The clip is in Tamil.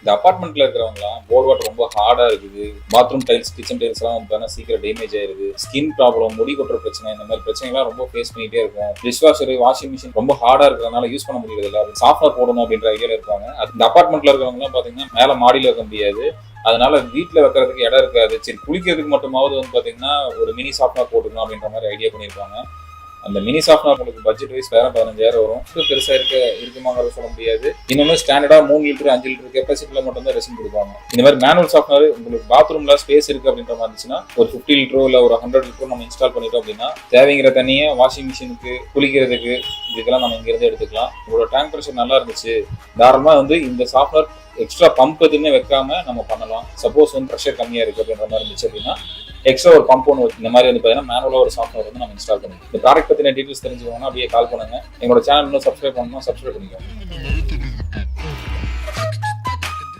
இந்த அபார்ட்மெண்ட்ல இருக்கிறவங்கலாம் போர் வாட்டர் ரொம்ப ஹார்டா இருக்குது, பாத்ரூம் டைல்ஸ் கிச்சன் டைல்ஸ் எல்லாம் வந்து சீக்கிரம் டேமேஜ் ஆயிருது, ஸ்கின் ப்ராப்ளம், முடி கொட்டுற பிரச்சனை, இந்த மாதிரி பிரச்சனை எல்லாம் ரொம்ப ஃபேஸ் பண்ணிட்டே இருக்கும். டிஷ் வாஷர் வாஷிங் மிஷின் ரொம்ப ஹார்டா இருக்கிறதுனால யூஸ் பண்ண முடியறது இல்லை, சாஃப்ட்வேர் போடணும் அப்படின்ற ஐடியால இருப்பாங்க. இந்த அபார்ட்மெண்ட்ல இருக்கிறவங்க எல்லாம் பாத்தீங்கன்னா மேல மாடியில வைக்க முடியாது, அதனால வீட்டுல வைக்கிறதுக்கு இடம் இருக்காது, சரி குளிக்கிறதுக்கு மட்டுமாவது வந்து பாத்தீங்கன்னா ஒரு மினி சாஃப்ட்வேர் போட்டுக்கணும் அப்படின்ற மாதிரி ஐடியா பண்ணியிருப்பாங்க. அந்த மினி சாஃப்ட்வேர் உங்களுக்கு பட்ஜெட் வைஸ் வேற 15,000 வரும். பெருசா இருக்குமாங்கிறத சொல்ல முடியாது. இன்னுமே ஸ்டாண்டர்டா 3 லிட்டர் 5 லிட்டர் கெப்பாசிட்டில மட்டும் தான் ரெசின் கொடுப்பாங்க. இந்த மாதிரி மேனுவல் சாஃப்ட்வேர் உங்களுக்கு பாத்ரூம்ல ஸ்பேஸ் இருக்கு அப்படின்ற மாதிரி இருந்துச்சுன்னா ஒரு 50 லிட்டரோ இல்ல ஒரு 100 லிட்டரோ நம்ம இன்ஸ்டால் பண்ணிட்டோம் அப்படின்னா தேவைங்கிற தண்ணியை வாஷிங் மிஷினுக்கு, குளிக்கிறதுக்கு, இதுக்கெல்லாம் நம்ம இங்க இருந்து எடுத்துக்கலாம். உங்களோட டேங்க் ப்ரெஷர் நல்லா இருந்துச்சு, தாராளமா வந்து இந்த சாஃப்ட்வேர் எக்ஸ்ட்ரா பம்ப் எதுவுமே வைக்காம நம்ம பண்ணலாம். சப்போஸ் வந்து ப்ரெஷர் கம்மியா இருக்கு அப்படின்ற மாதிரி இருந்துச்சு அப்படின்னா எக்ஸ்ட்ரா ஒரு பம்ப் ஒன்று இந்த மாதிரி வந்து பார்த்தீங்கன்னா மேனுவலாக ஒரு சாஃப்ட்வேர் வந்து நம்ம இன்ஸ்டால் பண்ணிக்கலாம். இந்த ப்ராடக்ட் பற்றின டீட்டெயில்ஸ் தெரிஞ்சுக்கணும்னா அப்படியே கால் பண்ணுங்க. எங்களோட சேனல் இன்னும் சப்ஸ்கிரைப் பண்ணணும், சப்ஸ்கிரைப் பண்ணிக்கோங்க.